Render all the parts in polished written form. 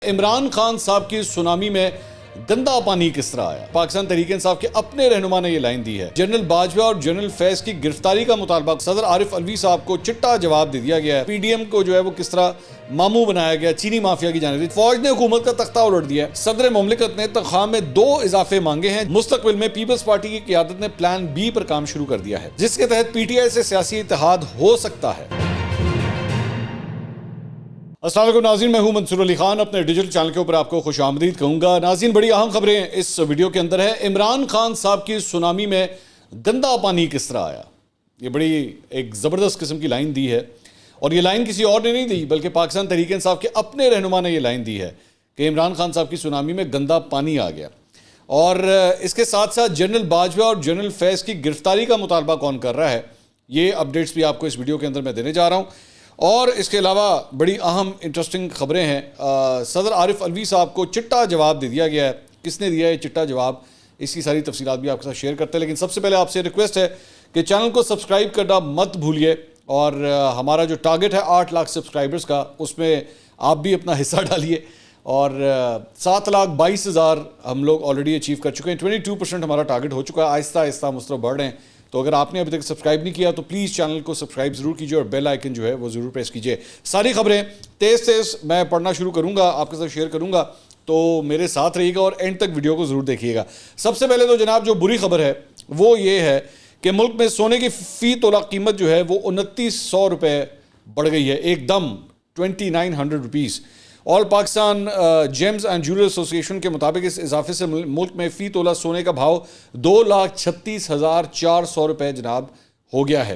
عمران خان صاحب کی سونامی میں گندا پانی کس طرح آیا؟ پاکستان تحریک انصاف کے اپنے رہنما نے یہ لائن دی ہے۔ جنرل باجوہ اور جنرل فیض کی گرفتاری کا مطالبہ صدر عارف الوی صاحب کو چٹا جواب دے دیا گیا ہے۔ پی ڈی ایم کو جو ہے وہ کس طرح ماموں بنایا گیا چینی مافیا کی جانب سے۔ فوج نے حکومت کا تختہ الٹ دیا ہے۔ صدر مملکت نے تنخواہ میں 2 اضافے مانگے ہیں۔ مستقبل میں پیپلز پارٹی کی قیادت نے پلان بی پر کام شروع کر دیا ہے، جس کے تحت پی ٹی آئی سے سیاسی اتحاد ہو سکتا ہے۔ السلام علیکم ناظرین، میں ہوں منصور علی خان، اپنے ڈیجیٹل چینل کے اوپر آپ کو خوش آمدید کہوں گا۔ ناظرین، بڑی اہم خبریں اس ویڈیو کے اندر ہے۔ عمران خان صاحب کی سونامی میں گندا پانی کس طرح آیا؟ یہ بڑی ایک زبردست قسم کی لائن دی ہے، اور یہ لائن کسی اور نے نہیں دی بلکہ پاکستان تحریک انصاف کے اپنے رہنما نے یہ لائن دی ہے کہ عمران خان صاحب کی سونامی میں گندا پانی آ گیا۔ اور اس کے ساتھ ساتھ جنرل باجوہ اور جنرل فیض کی گرفتاری کا مطالبہ کون کر رہا ہے، یہ اپڈیٹس بھی آپ کو اس ویڈیو کے اندر میں دینے جا رہا ہوں۔ اور اس کے علاوہ بڑی اہم انٹرسٹنگ خبریں ہیں۔ صدر عارف الوی صاحب کو چٹا جواب دے دیا گیا ہے۔ کس نے دیا ہے چٹا جواب، اس کی ساری تفصیلات بھی آپ کے ساتھ شیئر کرتے ہیں، لیکن سب سے پہلے آپ سے ریکویسٹ ہے کہ چینل کو سبسکرائب کرنا مت بھولیے، اور ہمارا جو ٹارگٹ ہے 8 لاکھ سبسکرائبرز کا، اس میں آپ بھی اپنا حصہ ڈالیے۔ اور 7,22,000 ہم لوگ آلریڈی اچیو کر چکے ہیں، 22% ہمارا ٹارگٹ ہو چکا ہے۔ آہستہ آہستہ مسترد بڑھ رہے ہیں، تو اگر آپ نے ابھی تک سبسکرائب نہیں کیا تو پلیز چینل کو سبسکرائب ضرور کیجیے اور بیل آئیکن جو ہے وہ ضرور پریس کیجیے۔ ساری خبریں تیز میں پڑھنا شروع کروں گا، آپ کے ساتھ شیئر کروں گا، تو میرے ساتھ رہیے گا اور اینڈ تک ویڈیو کو ضرور دیکھیے گا۔ سب سے پہلے تو جناب جو بری خبر ہے وہ یہ ہے کہ ملک میں سونے کی فی تولہ قیمت جو ہے وہ 2900 روپے بڑھ گئی ہے، ایک دم 2900 rupees. All Pakistan gems and jeweller association کے مطابق اس اضافے سے ملک میں فی تولہ سونے کا بھاؤ 2,36,400 روپے جناب ہو گیا ہے۔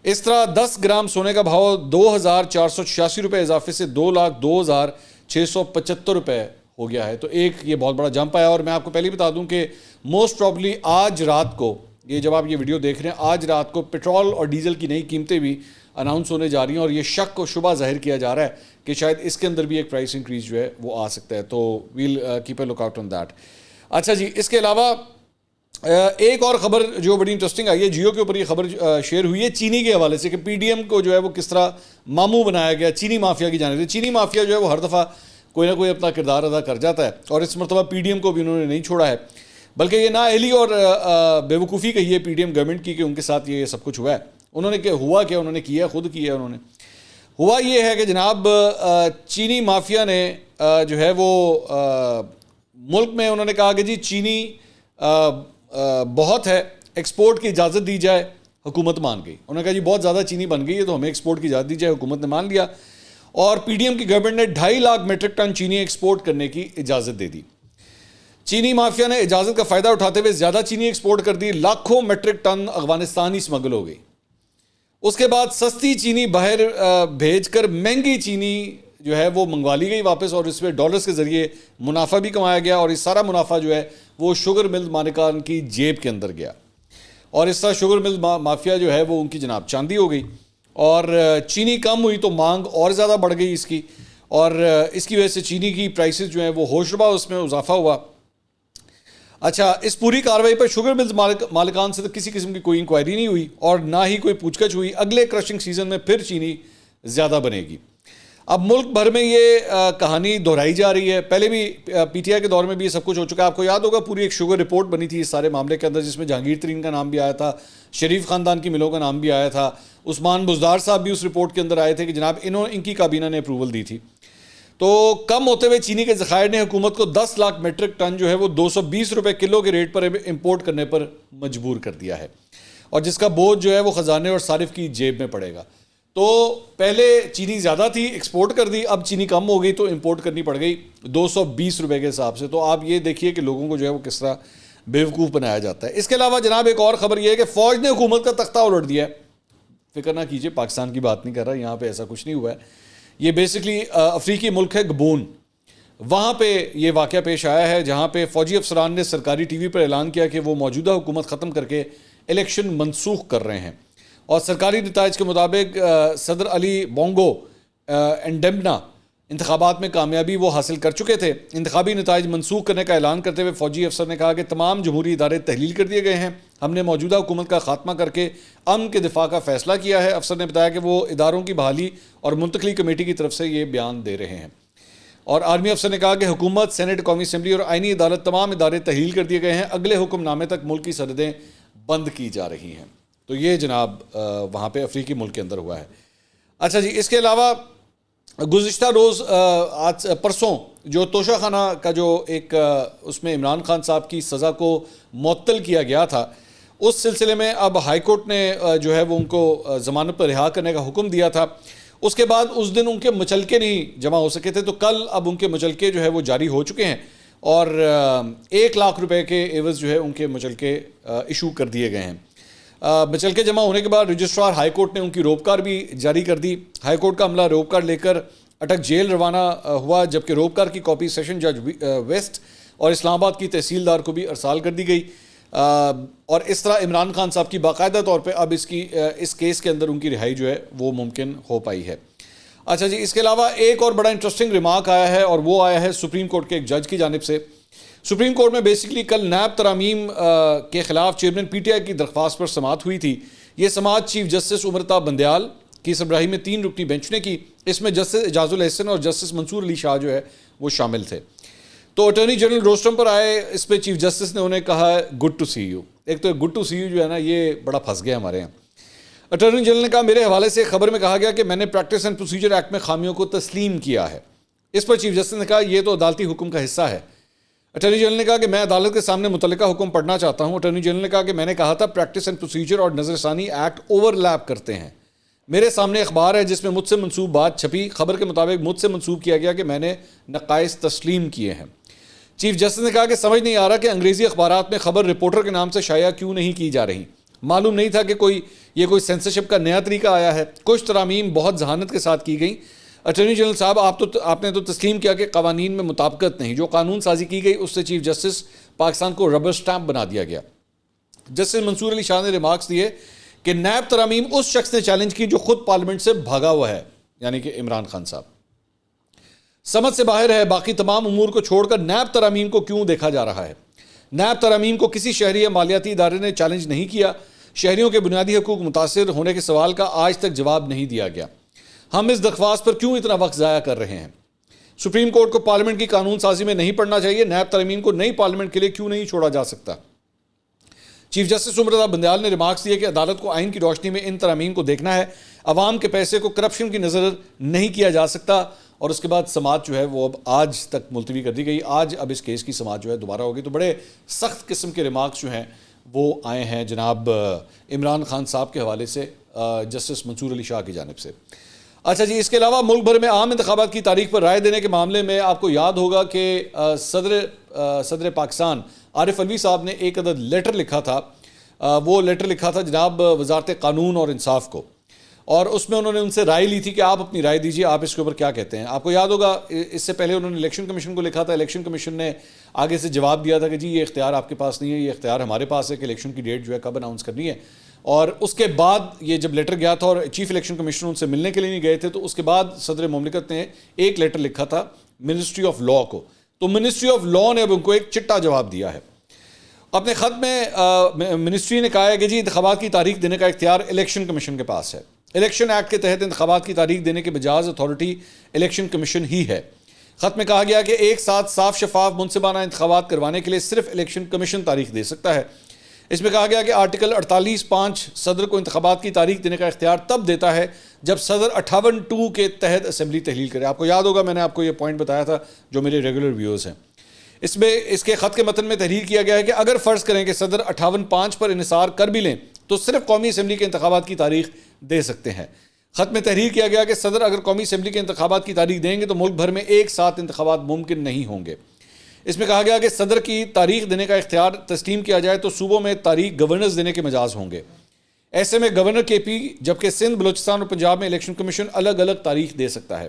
اس طرح 10 گرام سونے کا بھاؤ 2,486 روپے اضافے سے 2,02,675 روپے ہو گیا ہے، تو ایک یہ بہت بڑا جمپ آیا۔ اور میں آپ کو پہلے بتا دوں کہ موسٹ پروبلی آج رات کو، یہ جب آپ یہ ویڈیو دیکھ رہے ہیں، آج رات کو پٹرول اور ڈیزل کی نئی قیمتیں بھی اناؤنس ہونے جا رہی ہیں، اور یہ شک و شبہ ظاہر کیا جا رہا ہے کہ شاید اس کے اندر بھی ایک پرائس انکریز جو ہے وہ آ سکتا ہے، تو we'll keep a look out on that. اچھا جی، اس کے علاوہ ایک اور خبر جو بڑی انٹرسٹنگ آئی ہے، جیو کے اوپر یہ خبر شیئر ہوئی ہے چینی کے حوالے سے، کہ پی ڈی ایم کو جو ہے وہ کس طرح ماموں بنایا گیا چینی مافیا کی جانب سے۔ چینی مافیا جو ہے وہ ہر دفعہ کوئی نہ کوئی اپنا کردار ادا کر جاتا ہے، اور اس مرتبہ پی ڈی ایم کو بھی انہوں نے نہیں چھوڑا ہے، بلکہ یہ نااہلی اور بے وقوفی کہی ہے پی ڈی ایم گورنمنٹ کی کہ ان کے ساتھ یہ سب کچھ ہوا ہے۔ انہوں نے ہوا کیا، انہوں نے کیا، خود کیا انہوں نے۔ ہوا یہ ہے کہ جناب چینی مافیا نے جو ہے وہ ملک میں انہوں نے کہا کہ جی چینی بہت ہے، ایکسپورٹ کی اجازت دی جائے، حکومت مان گئی۔ انہوں نے کہا جی بہت زیادہ چینی بن گئی ہے تو ہمیں ایکسپورٹ کی اجازت دی جائے، حکومت نے مان لیا، اور پی ڈی ایم کی گورنمنٹ نے 2.5 لاکھ میٹرک ٹن چینی ایکسپورٹ کرنے کی اجازت دے دی۔ چینی مافیا نے اجازت کا فائدہ اٹھاتے ہوئے زیادہ چینی ایکسپورٹ کر دی، لاکھوں میٹرک ٹن افغانستان ہی اسمگل ہو گئی۔ اس کے بعد سستی چینی باہر بھیج کر مہنگی چینی جو ہے وہ منگوا لی گئی واپس، اور اس میں ڈالرز کے ذریعے منافع بھی کمایا گیا، اور یہ سارا منافع جو ہے وہ شوگر مل مالکان کی جیب کے اندر گیا، اور اس طرح شوگر مل مافیا جو ہے وہ ان کی جناب چاندی ہو گئی، اور چینی کم ہوئی تو مانگ اور زیادہ بڑھ گئی اس کی، اور اس کی وجہ سے چینی کی پرائسز جو ہیں وہ ہوش ربا اس میں اضافہ ہوا۔ اچھا، اس پوری کارروائی پر شوگر ملز مالکان سے تو کسی قسم کی کوئی انکوائری نہیں ہوئی، اور نہ ہی کوئی پوچھ گچھ ہوئی۔ اگلے کرشنگ سیزن میں پھر چینی زیادہ بنے گی۔ اب ملک بھر میں یہ کہانی دہرائی جا رہی ہے، پہلے بھی پی ٹی آئی کے دور میں بھی یہ سب کچھ ہو چکا ہے۔ آپ کو یاد ہوگا پوری ایک شوگر رپورٹ بنی تھی اس سارے معاملے کے اندر، جس میں جہانگیر ترین کا نام بھی آیا تھا، شریف خاندان کی ملوں کا نام بھی آیا تھا، عثمان بزدار صاحب بھی اس رپورٹ کے اندر آئے تھے کہ جناب ان کی کابینہ نے اپروول دی تھی۔ تو کم ہوتے ہوئے چینی کے ذخائر نے حکومت کو 10 لاکھ میٹرک ٹن جو ہے وہ 220 روپے کلو کے ریٹ پر امپورٹ کرنے پر مجبور کر دیا ہے، اور جس کا بوجھ جو ہے وہ خزانے اور صارف کی جیب میں پڑے گا۔ تو پہلے چینی زیادہ تھی، ایکسپورٹ کر دی، اب چینی کم ہو گئی تو امپورٹ کرنی پڑ گئی 220 روپے کے حساب سے۔ تو آپ یہ دیکھیے کہ لوگوں کو جو ہے وہ کس طرح بیوقوف بنایا جاتا ہے۔ اس کے علاوہ جناب ایک اور خبر یہ ہے کہ فوج نے حکومت کا تختہ الٹ دیا ہے۔ فکر نہ کیجیے، پاکستان کی بات نہیں کر رہا، یہاں پہ ایسا کچھ نہیں ہوا ہے۔ یہ بیسکلی افریقی ملک ہے گبون، وہاں پہ یہ واقعہ پیش آیا ہے، جہاں پہ فوجی افسران نے سرکاری ٹی وی پر اعلان کیا کہ وہ موجودہ حکومت ختم کر کے الیکشن منسوخ کر رہے ہیں، اور سرکاری نتائج کے مطابق صدر علی بونگو انڈیمنا انتخابات میں کامیابی وہ حاصل کر چکے تھے۔ انتخابی نتائج منسوخ کرنے کا اعلان کرتے ہوئے فوجی افسر نے کہا کہ تمام جمہوری ادارے تحلیل کر دیے گئے ہیں، ہم نے موجودہ حکومت کا خاتمہ کر کے امن کے دفاع کا فیصلہ کیا ہے۔ افسر نے بتایا کہ وہ اداروں کی بحالی اور منتقلی کمیٹی کی طرف سے یہ بیان دے رہے ہیں۔ اور آرمی افسر نے کہا کہ حکومت، سینٹ، قومی اسمبلی اور آئینی عدالت تمام ادارے تحلیل کر دیے گئے ہیں، اگلے حکم نامے تک ملک کی سرحدیں بند کی جا رہی ہیں۔ تو یہ جناب وہاں پہ افریقی ملک کے اندر ہوا ہے۔ اچھا جی، اس کے علاوہ گزشتہ روز آج پرسوں جو توشہ خانہ کا جو ایک اس میں عمران خان صاحب کی سزا کو معطل کیا گیا تھا، اس سلسلے میں اب ہائی کورٹ نے جو ہے وہ ان کو ضمانت پر رہا کرنے کا حکم دیا تھا۔ اس کے بعد اس دن ان کے مچلکے نہیں جمع ہو سکے تھے، تو کل اب ان کے مچلکے جو ہے وہ جاری ہو چکے ہیں اور 1 لاکھ روپے کے عوض جو ہے ان کے مچلکے ایشو کر دیے گئے ہیں۔ مچلکے جمع ہونے کے بعد رجسٹرار ہائی کورٹ نے ان کی روپکار بھی جاری کر دی۔ ہائی کورٹ کا عملہ روپکار لے کر اٹک جیل روانہ ہوا، جبکہ روپکار کی کاپی سیشن جج ویسٹ اور اسلام آباد کی تحصیلدار کو بھی ارسال کر دی گئی، اور اس طرح عمران خان صاحب کی باقاعدہ طور پہ اب اس کیس کے اندر ان کی رہائی جو ہے وہ ممکن ہو پائی ہے۔ اچھا جی، اس کے علاوہ ایک اور بڑا انٹرسٹنگ ریمارک آیا ہے، اور وہ آیا ہے سپریم کورٹ کے ایک جج کی جانب سے۔ سپریم کورٹ میں بیسیکلی کل نیب ترامیم کے خلاف چیئرمین پی ٹی آئی کی درخواست پر سماعت ہوئی تھی۔ یہ سماعت چیف جسٹس عمرتا بندیال کی سربراہی میں 3 رکنی بینچ نے کی۔ اس میں جسٹس اعجاز الحسن اور جسٹس منصور علی شاہ جو ہے وہ شامل تھے۔ تو اٹارنی جنرل روسٹم پر آئے، اس پہ چیف جسٹس نے انہیں کہا گڈ ٹو سی یو۔ ایک تو گڈ ٹو سی یو جو ہے نا، یہ بڑا پھنس گیا ہمارے یہاں۔ اٹارنی جنرل نے کہا میرے حوالے سے خبر میں کہا گیا کہ میں نے پریکٹس اینڈ پروسیجر ایکٹ میں خامیوں کو تسلیم کیا ہے۔ اس پر چیف جسٹس نے کہا یہ تو عدالتی حکم کا حصہ ہے۔ اٹارنی جنرل نے کہا کہ میں عدالت کے سامنے متعلقہ حکم پڑھنا چاہتا ہوں۔ اٹارنی جنرل نے کہا کہ میں نے کہا تھا پریکٹس اینڈ پروسیجر اور نظر ثانی ایکٹ اوور لیپ کرتے ہیں۔ میرے سامنے اخبار ہے جس میں مجھ سے منسوب بات چھپی، خبر کے مطابق مجھ سے منسوب کیا گیا کہ میں نے نقائص تسلیم کیے ہیں۔ چیف جسٹس نے کہا کہ سمجھ نہیں آ رہا کہ انگریزی اخبارات میں خبر رپورٹر کے نام سے شائع کیوں نہیں کی جا رہی۔ معلوم نہیں تھا کہ یہ کوئی سینسرشپ کا نیا طریقہ آیا ہے۔ کچھ ترامیم بہت ذہانت کے ساتھ کی گئیں۔ اٹارنی جنرل صاحب آپ نے تو تسلیم کیا کہ قوانین میں مطابقت نہیں، جو قانون سازی کی گئی اس سے چیف جسٹس پاکستان کو ربر سٹیمپ بنا دیا گیا۔ جسٹس منصور علی شاہ نے ریمارکس دیے کہ نیب ترامیم اس شخص نے چیلنج کی جو خود پارلیمنٹ سے بھاگا ہوا ہے، یعنی کہ عمران خان صاحب۔ سمجھ سے باہر ہے باقی تمام امور کو چھوڑ کر نیب ترامیم کو کیوں دیکھا جا رہا ہے۔ نیب ترامیم کو کسی شہری یا مالیاتی ادارے نے چیلنج نہیں کیا۔ شہریوں کے بنیادی حقوق متاثر ہونے کے سوال کا آج تک جواب نہیں دیا گیا۔ ہم اس درخواست پر کیوں اتنا وقت ضائع کر رہے ہیں؟ سپریم کورٹ کو پارلیمنٹ کی قانون سازی میں نہیں پڑھنا چاہیے؟ نیب ترامیم کو نئی پارلیمنٹ کے لیے کیوں نہیں چھوڑا جا سکتا؟ چیف جسٹس عمرتا بندیال نے ریمارکس دیے کہ عدالت کو آئین کی روشنی میں ان ترامیم کو دیکھنا ہے، عوام کے پیسے کو کرپشن کی نظر نہیں کیا جا سکتا۔ اور اس کے بعد سماعت جو ہے وہ اب آج تک ملتوی کر دی گئی۔ آج اب اس کیس کی سماعت جو ہے دوبارہ ہوگی۔ تو بڑے سخت قسم کے ریمارکس جو ہیں وہ آئے ہیں جناب عمران خان صاحب کے حوالے سے جسٹس منصور علی شاہ کی جانب سے۔ اچھا جی، اس کے علاوہ ملک بھر میں عام انتخابات کی تاریخ پر رائے دینے کے معاملے میں آپ کو یاد ہوگا کہ صدر پاکستان عارف علوی صاحب نے ایک عدد لیٹر لکھا تھا۔ وہ لیٹر لکھا تھا جناب وزارت قانون اور انصاف کو، اور اس میں انہوں نے ان سے رائے لی تھی کہ آپ اپنی رائے دیجیے، آپ اس کے اوپر کیا کہتے ہیں۔ آپ کو یاد ہوگا اس سے پہلے انہوں نے الیکشن کمیشن کو لکھا تھا۔ الیکشن کمیشن نے آگے سے جواب دیا تھا کہ جی یہ اختیار آپ کے پاس نہیں ہے، یہ اختیار ہمارے پاس ہے کہ الیکشن کی ڈیٹ جو ہے کب اناؤنس کرنی ہے۔ اور اس کے بعد یہ جب لیٹر گیا تھا اور چیف الیکشن کمیشنر ان سے ملنے کے لیے نہیں گئے تھے، تو اس کے بعد صدر مملکت نے ایک لیٹر لکھا تھا منسٹری آف لاء کو۔ تو منسٹری آف لاء نے اب ان کو ایک چٹا جواب دیا ہے۔ اپنے خط میں منسٹری نے کہا ہے کہ جی انتخابات کی تاریخ دینے کا اختیار الیکشن کمیشن کے پاس ہے۔ الیکشن ایکٹ کے تحت انتخابات کی تاریخ دینے کے مجاز اتھارٹی الیکشن کمیشن ہی ہے۔ خط میں کہا گیا کہ ایک ساتھ صاف شفاف منصفانہ انتخابات کروانے کے لیے صرف الیکشن کمیشن تاریخ دے سکتا ہے۔ اس میں کہا گیا کہ آرٹیکل 48(5) صدر کو انتخابات کی تاریخ دینے کا اختیار تب دیتا ہے جب صدر 58(2) کے تحت اسمبلی تحلیل کرے۔ آپ کو یاد ہوگا میں نے آپ کو یہ پوائنٹ بتایا تھا جو میرے ریگولر ویوز ہیں۔ اس کے خط کے متن میں تحریر کیا گیا ہے کہ اگر فرض کریں کہ صدر 58(5) پر انحصار کر بھی لیں تو صرف قومی اسمبلی کے انتخابات کی تاریخ دے سکتے ہیں۔ خط میں تحریر کیا گیا کہ صدر اگر قومی اسمبلی کے انتخابات کی تاریخ دیں گے تو ملک بھر میں ایک ساتھ انتخابات ممکن نہیں ہوں گے۔ اس میں کہا گیا کہ صدر کی تاریخ دینے کا اختیار تسلیم کیا جائے تو صوبوں میں تاریخ گورنرز دینے کے مجاز ہوں گے۔ ایسے میں گورنر کے پی جبکہ سندھ، بلوچستان اور پنجاب میں الیکشن کمیشن الگ الگ تاریخ دے سکتا ہے۔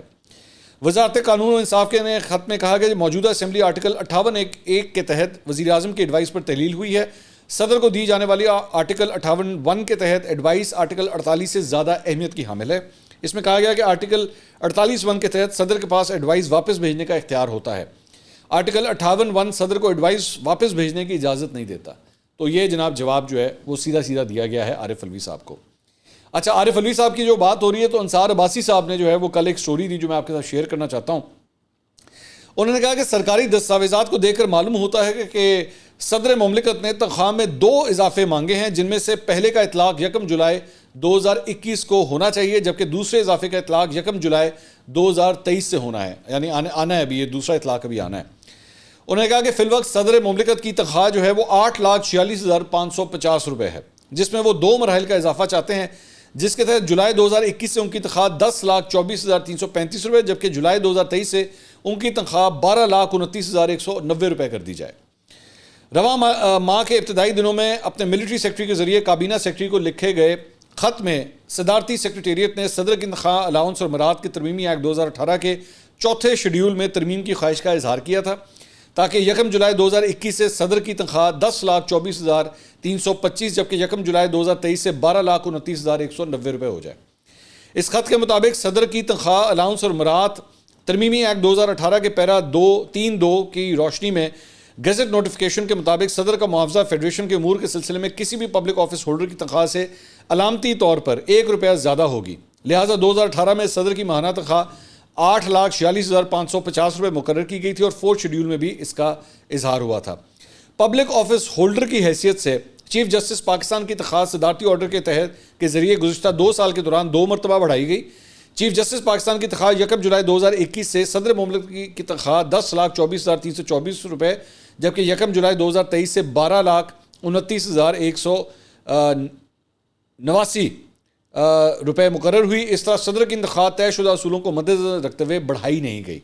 وزارت قانون و انصاف کے نے خط میں کہا کہ موجودہ اسمبلی آرٹیکل 58(1) کے تحت وزیر اعظم کی ایڈوائس پر تحلیل ہوئی ہے۔ صدر کو دی جانے والی آرٹیکل 58(1) کے تحت ایڈوائس آرٹیکل 48 سے زیادہ اہمیت کی حامل ہے۔ اس میں کہا گیا کہ آرٹیکل 48(1) کے تحت صدر کے پاس ایڈوائس واپس بھیجنے کا اختیار ہوتا ہے۔ آرٹیکل 58(1) صدر کو ایڈوائس واپس بھیجنے کی اجازت نہیں دیتا۔ تو یہ جناب جواب جو ہے وہ سیدھا سیدھا دیا گیا ہے عارف علوی صاحب کو۔ اچھا، عارف علوی صاحب کی جو بات ہو رہی ہے تو انصار عباسی صاحب نے جو ہے وہ کل ایک سٹوری دی جو میں آپ کے ساتھ شیئر کرنا چاہتا ہوں۔ انہوں نے کہا کہ سرکاری دستاویزات کو دیکھ کر معلوم ہوتا ہے کہ صدر مملکت نے تنخواہ میں 2 اضافے مانگے ہیں، جن میں سے پہلے کا اطلاق 1 جولائی 2021 کو ہونا چاہیے، جبکہ دوسرے اضافے کا اطلاق 1 جولائی 2023 سے ہونا ہے، یعنی آنا ہے ابھی، یہ دوسرا اطلاق ابھی آنا ہے۔ انہوں نے کہا کہ فی الوقت صدر مملکت کی تنخواہ جو ہے وہ 8,46,550 روپے ہے، جس میں وہ 2 مراحل کا اضافہ چاہتے ہیں، جس کے تحت جولائی 2021 سے ان کی تنخواہ 10,24,335 روپے، جبکہ جولائی 2023 سے ان کی تنخواہ 12,29,190 روپے کر دی جائے۔ رواں ماہ کے ابتدائی دنوں میں اپنے ملٹری سیکرٹری کے ذریعے کابینہ سیکرٹری کو لکھے گئے خط میں صدارتی سیکرٹریٹ نے صدر کی تنخواہ، الاؤنس اور مراعات کے ترمیمی ایکٹ 2018 کے 4تھے شیڈیول میں ترمیم کی خواہش کا اظہار کیا تھا، تاکہ 1 جولائی 2021 سے صدر کی تنخواہ 10,24,325 جبکہ 1 جولائی 2023 سے 12,29,190 روپے ہو جائے۔ اس خط کے مطابق صدر کی تنخواہ، الاؤنس اور مراعات ترمیمی ایکٹ 2018 کے پیرا 3(2) کی روشنی میں گزٹ نوٹیفیکیشن کے مطابق صدر کا معاوضہ فیڈریشن کے امور کے سلسلے میں کسی بھی پبلک آفس ہولڈر کی تنخواہ سے علامتی طور پر 1 روپیہ زیادہ ہوگی، لہٰذا 2018 میں صدر کی ماہانہ تنخواہ 8,46,550 روپے مقرر کی گئی تھی اور 4 شیڈیول میں بھی اس کا اظہار ہوا تھا۔ پبلک آفس ہولڈر کی حیثیت سے چیف جسٹس پاکستان کی تنخواہ صدارتی آرڈر کے تحت کے ذریعے گزشتہ 2 سال کے دوران 2 مرتبہ بڑھائی گئی۔ چیف جسٹس پاکستان کی تنخواہ 1 جولائی 2021 سے صدر مملکت کی تنخواہ 10,24,324 روپے جبکہ 1 جولائی 2023 سے 12,29,189 روپے مقرر ہوئی۔ اس طرح صدر کی تنخواہ طے شدہ اصولوں کو مد نظر رکھتے ہوئے بڑھائی نہیں گئی۔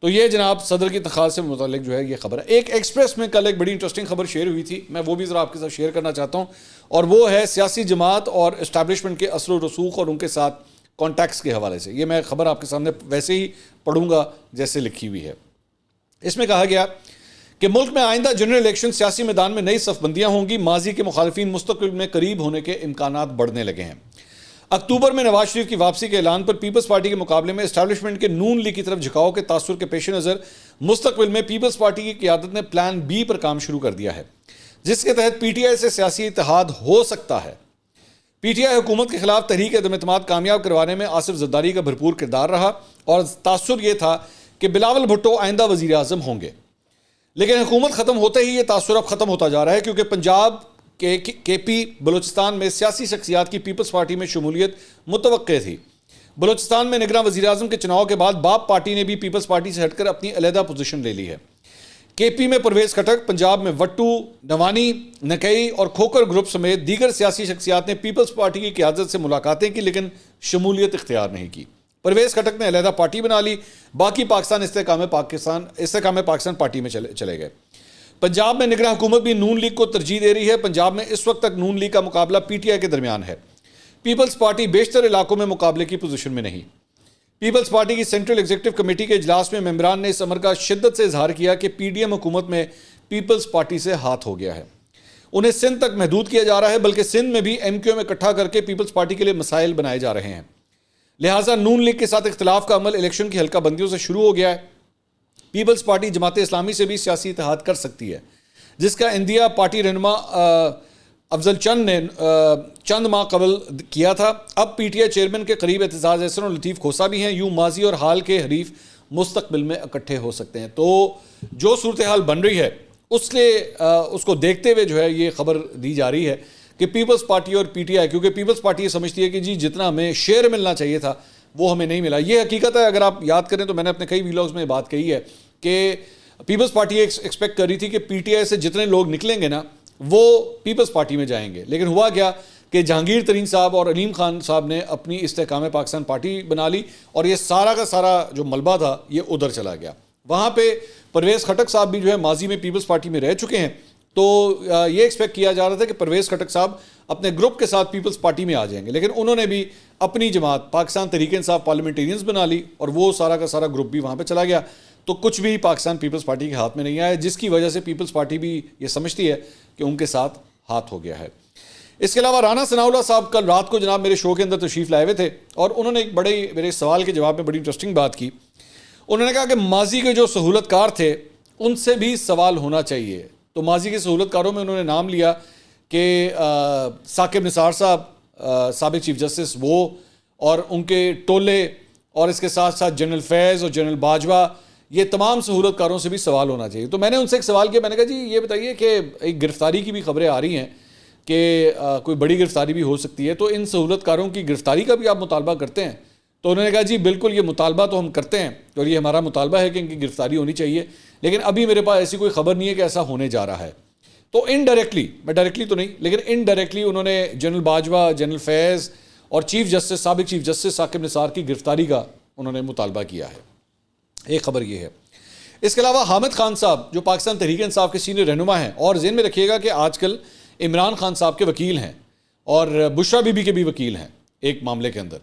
تو یہ جناب صدر کی تنخواہ سے متعلق جو ہے یہ خبر ہے۔ ایک ایکسپریس میں کل ایک بڑی انٹرسٹنگ خبر شیئر ہوئی تھی، میں وہ بھی ذرا آپ کے ساتھ شیئر کرنا چاہتا ہوں، اور وہ ہے سیاسی جماعت اور اسٹیبلشمنٹ کے اثر و رسوخ اور ان کے ساتھ کانٹیکٹس کے حوالے سے۔ یہ میں خبر آپ کے سامنے ویسے ہی پڑھوں گا جیسے لکھی ہوئی ہے۔ اس میں کہا گیا کہ ملک میں آئندہ جنرل الیکشن سیاسی میدان میں نئی صف بندیاں ہوں گی، ماضی کے مخالفین مستقبل میں قریب ہونے کے امکانات بڑھنے لگے ہیں۔ اکتوبر میں نواز شریف کی واپسی کے اعلان پر پیپلز پارٹی کے مقابلے میں اسٹیبلشمنٹ کے نون لیگ کی طرف جھکاؤ کے تاثر کے پیش نظر مستقبل میں پیپلز پارٹی کی قیادت نے پلان بی پر کام شروع کر دیا ہے، جس کے تحت پی ٹی آئی سے سیاسی اتحاد ہو سکتا ہے۔ پی ٹی آئی حکومت کے خلاف تحریک عدم اعتماد کامیاب کروانے میں آصف زرداری کا بھرپور کردار رہا اور تاثر یہ تھا کہ بلاول بھٹو آئندہ وزیر اعظم ہوں گے، لیکن حکومت ختم ہوتے ہی یہ تاثر اب ختم ہوتا جا رہا ہے، کیونکہ پنجاب کے پی بلوچستان میں سیاسی شخصیات کی پیپلز پارٹی میں شمولیت متوقع تھی۔ بلوچستان میں نگراں وزیر اعظم کے چناؤ کے بعد باپ پارٹی نے بھی پیپلز پارٹی سے ہٹ کر اپنی علیحدہ پوزیشن لے لی ہے۔ کے پی میں پرویز خٹک، پنجاب میں وٹو، نوانی، نکئی اور کھوکر گروپ سمیت دیگر سیاسی شخصیات نے پیپلز پارٹی کی قیادت سے ملاقاتیں کی، لیکن شمولیت اختیار نہیں کی۔ پرویز خٹک نے علیحدہ پارٹی بنا لی، باقی استحکام پاکستان پارٹی میں چلے گئے۔ پنجاب میں نگراں حکومت بھی نون لیگ کو ترجیح دے رہی ہے۔ پنجاب میں اس وقت تک نون لیگ کا مقابلہ پی ٹی آئی کے درمیان ہے۔ پیپلز پارٹی بیشتر علاقوں میں مقابلے کی پوزیشن میں نہیں۔ پیپلز پارٹی کی سینٹرل ایگزیکٹو کمیٹی کے اجلاس میں ممبران نے اس امر کا شدت سے اظہار کیا کہ پی ڈی ایم حکومت میں پیپلز پارٹی سے ہاتھ ہو گیا ہے، انہیں سندھ تک محدود کیا جا رہا ہے، بلکہ سندھ میں بھی ایم کیو ایم اکٹھا کر کے پیپلز پارٹی کے لیے مسائل بنائے جا رہے ہیں۔ لہٰذا نون لیگ کے ساتھ اختلاف کا عمل الیکشن کی حلقہ بندیوں سے شروع ہو گیا ہے۔ پیپلز پارٹی جماعت اسلامی سے بھی سیاسی اتحاد کر سکتی ہے، جس کا اندیہ پارٹی رہنما افضل چند نے چند ماہ قبل کیا تھا۔ اب پی ٹی آئی چیئرمین کے قریب اعتزاز احسن اور لطیف کھوسہ بھی ہیں، یوں ماضی اور حال کے حریف مستقبل میں اکٹھے ہو سکتے ہیں۔ تو جو صورتحال بن رہی ہے اس کو دیکھتے ہوئے جو ہے یہ خبر دی جا رہی ہے کہ پیپلز پارٹی اور پی ٹی آئی، کیونکہ پیپلز پارٹی یہ سمجھتی ہے کہ جی جتنا ہمیں شیئر ملنا چاہیے تھا وہ ہمیں نہیں ملا۔ یہ حقیقت ہے، اگر آپ یاد کریں تو میں نے اپنے کئی ویلاگز میں بات کہی ہے کہ پیپلز پارٹی ایکسپیکٹ کر رہی تھی کہ پی ٹی آئی سے جتنے لوگ نکلیں گے نا وہ پیپلز پارٹی میں جائیں گے، لیکن ہوا کیا کہ جہانگیر ترین صاحب اور علیم خان صاحب نے اپنی استحکام پاکستان پارٹی بنا لی اور یہ سارا کا سارا جو ملبہ تھا یہ ادھر چلا گیا۔ وہاں پہ پرویز خٹک صاحب بھی جو ہے ماضی میں پیپلز پارٹی میں رہ چکے ہیں، تو یہ ایکسپیکٹ کیا جا رہا تھا کہ پرویز خٹک صاحب اپنے گروپ کے ساتھ پیپلز پارٹی میں آ جائیں گے، لیکن انہوں نے بھی اپنی جماعت پاکستان تحریک انصاف پارلیمنٹیرینز بنا لی اور وہ سارا کا سارا گروپ بھی وہاں پہ چلا گیا، تو کچھ بھی پاکستان پیپلز پارٹی کے ہاتھ میں نہیں آیا، جس کی وجہ سے پیپلز پارٹی بھی یہ سمجھتی ہے کہ ان کے ساتھ ہاتھ ہو گیا ہے۔ اس کے علاوہ رانا ثناء اللہ صاحب کل رات کو جناب میرے شو کے اندر تشریف لائے ہوئے تھے اور انہوں نے ایک بڑے میرے سوال کے جواب میں بڑی انٹرسٹنگ بات کی۔ انہوں نے کہا کہ ماضی کے جو سہولت کار تھے ان سے بھی سوال ہونا چاہیے۔ تو ماضی کے سہولت کاروں میں انہوں نے نام لیا کہ ثاقب نثار صاحب سابق چیف جسٹس وہ اور ان کے ٹولے، اور اس کے ساتھ ساتھ جنرل فیض اور جنرل باجوہ، یہ تمام سہولت کاروں سے بھی سوال ہونا چاہیے. تو میں نے ان سے ایک سوال کیا, میں نے کہا جی یہ بتائیے کہ ایک گرفتاری کی بھی خبریں آ رہی ہیں کہ کوئی بڑی گرفتاری بھی ہو سکتی ہے, تو ان سہولت کاروں کی گرفتاری کا بھی آپ مطالبہ کرتے ہیں؟ تو انہوں نے کہا جی بالکل, یہ مطالبہ تو ہم کرتے ہیں اور یہ ہمارا مطالبہ ہے کہ ان کی گرفتاری ہونی چاہیے, لیکن ابھی میرے پاس ایسی کوئی خبر نہیں ہے کہ ایسا ہونے جا رہا ہے. تو انڈائریکٹلی, میں ڈائریکٹلی تو نہیں لیکن انڈائریکٹلی انہوں نے جنرل باجوہ, جنرل فیض اور چیف جسٹس, سابق چیف جسٹس ثاقب نثار کی گرفتاری کا انہوں نے مطالبہ کیا ہے. ایک خبر یہ ہے. اس کے علاوہ حامد خان صاحب جو پاکستان تحریک انصاف کے سینئر رہنما ہیں, اور ذہن میں رکھیے گا کہ آج کل عمران خان صاحب کے وکیل ہیں اور بشرا بی بی کے بھی وکیل ہیں ایک معاملے کے اندر,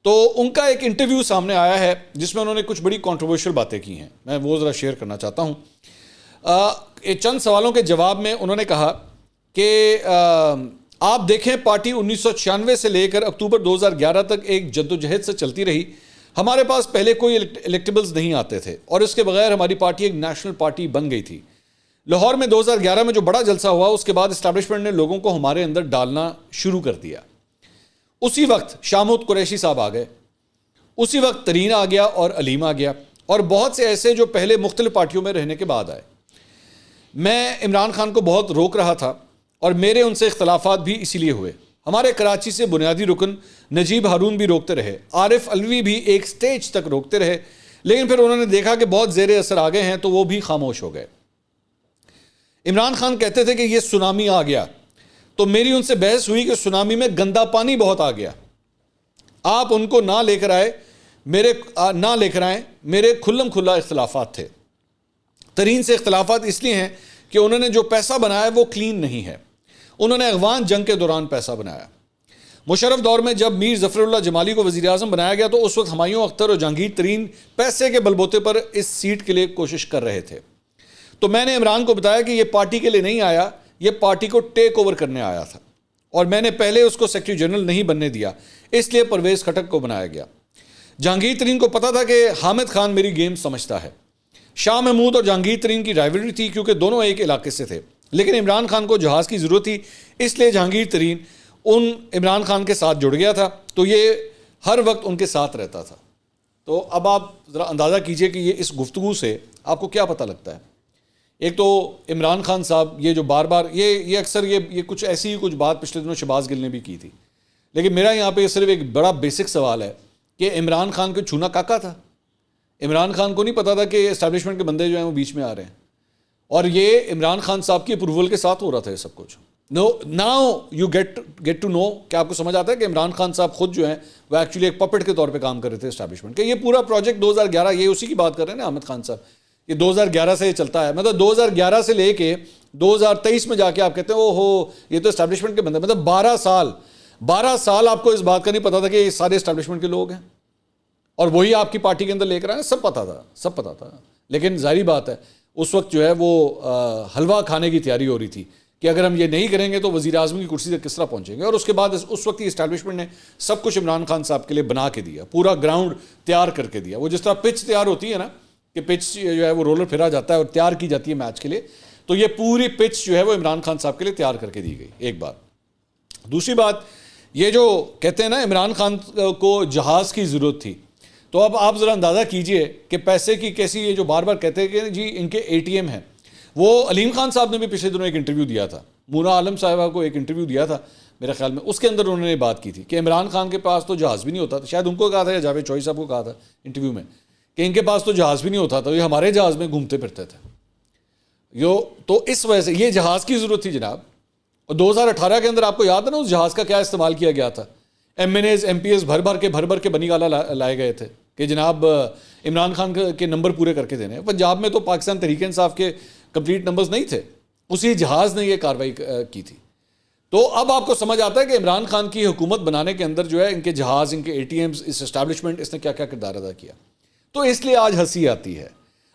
تو ان کا ایک انٹرویو سامنے آیا ہے جس میں انہوں نے کچھ بڑی کنٹروورشل باتیں کی ہیں, میں وہ ذرا شیئر کرنا چاہتا ہوں. چند سوالوں کے جواب میں انہوں نے کہا کہ آپ دیکھیں پارٹی 1996 سے لے کر اکتوبر 2011 تک ایک جدوجہد سے چلتی رہی. ہمارے پاس پہلے کوئی الیکٹیبلز نہیں آتے تھے اور اس کے بغیر ہماری پارٹی ایک نیشنل پارٹی بن گئی تھی. لاہور میں 2011 میں جو بڑا جلسہ ہوا اس کے بعد اسٹیبلشمنٹ نے لوگوں کو ہمارے اندر ڈالنا شروع کر دیا. اسی وقت شاہ محمود قریشی صاحب آ گئے, اسی وقت ترین آ گیا اور علیم آ گیا, اور بہت سے ایسے جو پہلے مختلف پارٹیوں میں رہنے کے بعد آئے. میں عمران خان کو بہت روک رہا تھا اور میرے ان سے اختلافات بھی اسی لیے ہوئے. ہمارے کراچی سے بنیادی رکن نجیب ہارون بھی روکتے رہے, عارف علوی بھی ایک سٹیج تک روکتے رہے, لیکن پھر انہوں نے دیکھا کہ بہت زیر اثر آ گئے ہیں تو وہ بھی خاموش ہو گئے. عمران خان کہتے تھے کہ یہ سونامی آ گیا, تو میری ان سے بحث ہوئی کہ سونامی میں گندا پانی بہت آ گیا, آپ ان کو نہ لے کر آئیں, میرے کھلم کھلا اختلافات تھے. ترین سے اختلافات اس لیے ہیں کہ انہوں نے جو پیسہ بنایا وہ کلین نہیں ہے. انہوں نے افغان جنگ کے دوران پیسہ بنایا. مشرف دور میں جب میر ظفر اللہ جمالی کو وزیر اعظم بنایا گیا تو اس وقت ہمایوں اختر اور جہانگیر ترین پیسے کے بلبوتے پر اس سیٹ کے لیے کوشش کر رہے تھے. تو میں نے عمران کو بتایا کہ یہ پارٹی کے لیے نہیں آیا, یہ پارٹی کو ٹیک اوور کرنے آیا تھا, اور میں نے پہلے اس کو سیکرٹری جنرل نہیں بننے دیا, اس لیے پرویز خٹک کو بنایا گیا. جہانگیر ترین کو پتا تھا کہ حامد خان میری گیم سمجھتا ہے. شاہ محمود اور جہانگیر ترین کی رائیولری تھی کیونکہ دونوں ایک علاقے سے تھے, لیکن عمران خان کو جہاز کی ضرورت تھی, اس لیے جہانگیر ترین عمران خان کے ساتھ جڑ گیا تھا, تو یہ ہر وقت ان کے ساتھ رہتا تھا. تو اب آپ ذرا اندازہ کیجئے کہ یہ اس گفتگو سے آپ کو کیا پتہ لگتا ہے. ایک تو عمران خان صاحب یہ جو بار بار یہ اکثر یہ کچھ ایسی ہی کچھ بات پچھلے دنوں شہباز گل نے بھی کی تھی, لیکن میرا یہاں پہ صرف ایک بڑا بیسک سوال ہے کہ عمران خان کو چھونا کاکا تھا. عمران خان کو نہیں پتا تھا کہ اسٹیبلشمنٹ کے بندے جو ہیں وہ بیچ میں آ رہے ہیں, اور یہ عمران خان صاحب کی اپروول کے ساتھ ہو رہا تھا یہ سب کچھ. Now you get to know, کہ آپ کو سمجھ آتا ہے کہ عمران خان صاحب خود جو ہیں وہ ایکچولی ایک پپٹ کے طور پہ کام کر رہے تھے اسٹیبلشمنٹ کے. یہ پورا پروجیکٹ 2011, یہ اسی کی بات کر رہے ہیں نا حامد خان صاحب, یہ 2011 سے یہ چلتا ہے. مطلب 2011 سے لے کے 2023 میں جا کے آپ کہتے ہیں او ہو یہ تو اسٹیبلشمنٹ کے بندے, مطلب 12 سال آپ کو اس بات کا نہیں پتا تھا کہ یہ سارے اسٹیبلشمنٹ کے لوگ ہیں, اور وہی آپ کی پارٹی کے اندر لے کر آئے. سب پتا تھا, لیکن ظاہری بات ہے اس وقت جو ہے وہ حلوہ کھانے کی تیاری ہو رہی تھی کہ اگر ہم یہ نہیں کریں گے تو وزیر اعظم کی کرسی تک کس طرح پہنچیں گے. اور اس کے بعد اس وقت کی اسٹیبلشمنٹ نے سب کچھ عمران خان صاحب کے لیے بنا کے دیا, پورا گراؤنڈ تیار کر کے دیا. وہ جس طرح پچ تیار ہوتی ہے نا کہ پچ جو ہے وہ رولر پھرا جاتا ہے اور تیار کی جاتی ہے میچ کے لیے, تو یہ پوری پچ جو ہے وہ عمران خان صاحب کے لیے تیار کر کے دی گئی. ایک بات. دوسری بات, یہ جو کہتے ہیں نا عمران خان کو جہاز کی ضرورت تھی, تو اب آپ ذرا اندازہ کیجئے کہ پیسے کی کیسی, یہ جو بار بار کہتے ہیں کہ جی ان کے اے ٹی ایم ہیں. وہ علیم خان صاحب نے بھی پچھلے دنوں ایک انٹرویو دیا تھا, مونا عالم صاحبہ کو ایک انٹرویو دیا تھا میرے خیال میں, اس کے اندر انہوں نے بات کی تھی کہ عمران خان کے پاس تو جہاز بھی نہیں ہوتا تھا. شاید ان کو کہا تھا یا جاوید چوہی صاحب کو کہا تھا انٹرویو میں کہ ان کے پاس تو جہاز بھی نہیں ہوتا تھا, یہ ہمارے جہاز میں گھومتے پھرتے تھے. تو اس وجہ سے یہ جہاز کی ضرورت تھی جناب. اور 2018 کے اندر آپ کو یاد ہے نا اس جہاز کا کیا استعمال کیا گیا تھا. M N is M P S بھر بھر کے بنی گالا لائے گئے تھے کہ جناب عمران خان کے نمبر پورے کر کے دینے. پنجاب میں تو پاکستان تحریک انصاف کے کمپلیٹ نمبرز نہیں تھے, اسی جہاز نے یہ کارروائی کی تھی. تو اب آپ کو سمجھ آتا ہے کہ عمران خان کی حکومت بنانے کے اندر جو ہے ان کے جہاز, ان کے اے ٹی ایمز, اس اسٹیبلشمنٹ, اس نے کیا کیا کردار ادا کیا. تو اس لیے آج ہنسی آتی ہے,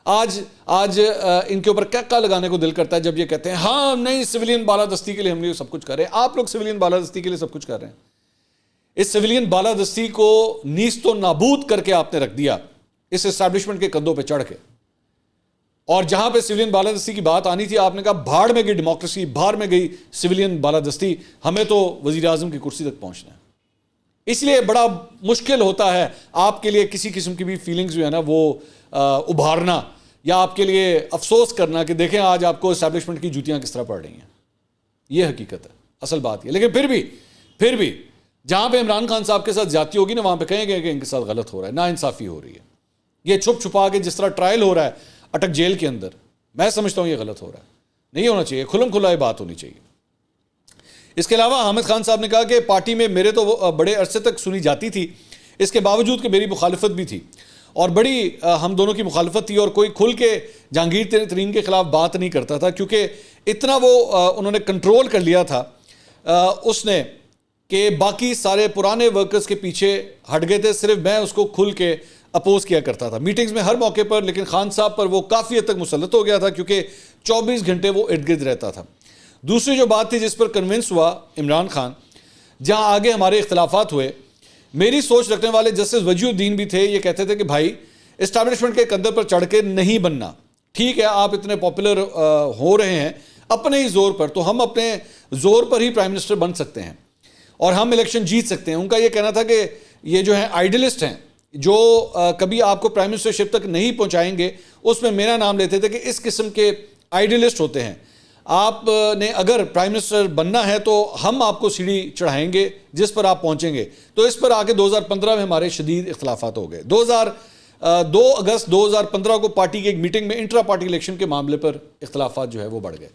آج ان کے اوپر کیا لگانے کو دل کرتا ہے جب یہ کہتے ہیں ہاں نہیں سویلین بالادستی کے لیے ہم نے سب کچھ کر رہے ہیں. آپ لوگ سویلین بالادستی کے لیے سب کچھ کر رہے ہیں. اس سویلین بالادستی کو نیست و نابود کر کے آپ نے رکھ دیا اس اسٹیبلشمنٹ کے کندھوں پہ چڑھ کے, اور جہاں پہ سویلین بالادستی کی بات آنی تھی آپ نے کہا بھاڑ میں گئی ڈیموکریسی, بھاڑ میں گئی سویلین بالادستی, ہمیں تو وزیر اعظم کی کرسی تک پہنچنا ہے. اس لیے بڑا مشکل ہوتا ہے آپ کے لیے کسی قسم کی بھی فیلنگز جو ہے نا وہ ابھارنا یا آپ کے لیے افسوس کرنا کہ دیکھیں آج آپ کو اسٹیبلشمنٹ کی جوتیاں کس طرح پڑ رہی ہیں. یہ حقیقت ہے, اصل بات یہ. لیکن پھر بھی جہاں پہ عمران خان صاحب کے ساتھ زیادتی ہوگی نا وہاں پہ کہیں گے کہ ان کے ساتھ غلط ہو رہا ہے, ناانصافی ہو رہی ہے. یہ چھپ چھپا کے جس طرح ٹرائل ہو رہا ہے اٹک جیل کے اندر, میں سمجھتا ہوں یہ غلط ہو رہا ہے, نہیں ہونا چاہیے, کھلم کھلا یہ بات ہونی چاہیے. اس کے علاوہ حامد خان صاحب نے کہا کہ پارٹی میں میرے تو بڑے عرصے تک سنی جاتی تھی, اس کے باوجود کہ میری مخالفت بھی تھی اور بڑی ہم دونوں کی مخالفت تھی, اور کوئی کھل کے جہانگیر ترین کے خلاف بات نہیں کرتا تھا کیونکہ اتنا وہ انہوں نے کنٹرول کر لیا تھا اس نے کہ باقی سارے پرانے ورکرز کے پیچھے ہٹ گئے تھے, صرف میں اس کو کھل کے اپوز کیا کرتا تھا میٹنگز میں ہر موقع پر. لیکن خان صاحب پر وہ کافی حد تک مسلط ہو گیا تھا کیونکہ 24 گھنٹے وہ ارد گرد رہتا تھا. دوسری جو بات تھی جس پر کنونس ہوا عمران خان, جہاں آگے ہمارے اختلافات ہوئے, میری سوچ رکھنے والے جسٹس وجیہ الدین بھی تھے. یہ کہتے تھے کہ بھائی اسٹیبلشمنٹ کے کندھے پر چڑھ کے نہیں بننا, ٹھیک ہے آپ اتنے پاپولر ہو رہے ہیں اپنے ہی زور پر, تو ہم اپنے زور پر ہی پرائم منسٹر بن سکتے ہیں اور ہم الیکشن جیت سکتے ہیں. ان کا یہ کہنا تھا کہ یہ جو ہیں آئیڈلسٹ ہیں جو کبھی آپ کو پرائم منسٹرشپ تک نہیں پہنچائیں گے, اس میں میرا نام لیتے تھے کہ اس قسم کے آئیڈلسٹ ہوتے ہیں. آپ نے اگر پرائم منسٹر بننا ہے تو ہم آپ کو سیڑھی چڑھائیں گے جس پر آپ پہنچیں گے. تو اس پر آ کے 2015 میں ہمارے شدید اختلافات ہو گئے. 2 اگست 2015 کو پارٹی کی ایک میٹنگ میں انٹرا پارٹی الیکشن کے معاملے پر اختلافات جو ہے وہ بڑھ گئے.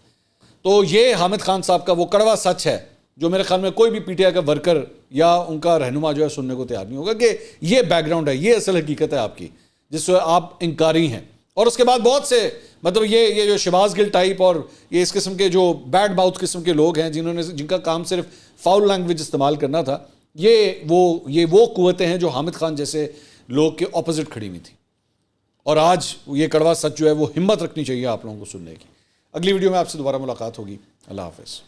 تو یہ حامد خان صاحب کا وہ کڑوا سچ ہے جو میرے خیال میں کوئی بھی پی ٹی آئی کا ورکر یا ان کا رہنما جو ہے سننے کو تیار نہیں ہوگا کہ یہ بیک گراؤنڈ ہے, یہ اصل حقیقت ہے آپ کی جس سے آپ انکاری ہیں. اور اس کے بعد بہت سے مطلب یہ جو شہباز گل ٹائپ اور یہ اس قسم کے جو بیڈ باؤتھ قسم کے لوگ ہیں جن کا کام صرف فاؤل لینگویج استعمال کرنا تھا, یہ وہ قوتیں ہیں جو حامد خان جیسے لوگ کے اپوزٹ کھڑی ہوئی تھی. اور آج یہ کڑوا سچ جو ہے وہ ہمت رکھنی چاہیے آپ لوگوں کو سننے کی. اگلی ویڈیو میں آپ سے دوبارہ ملاقات ہوگی. اللہ حافظ.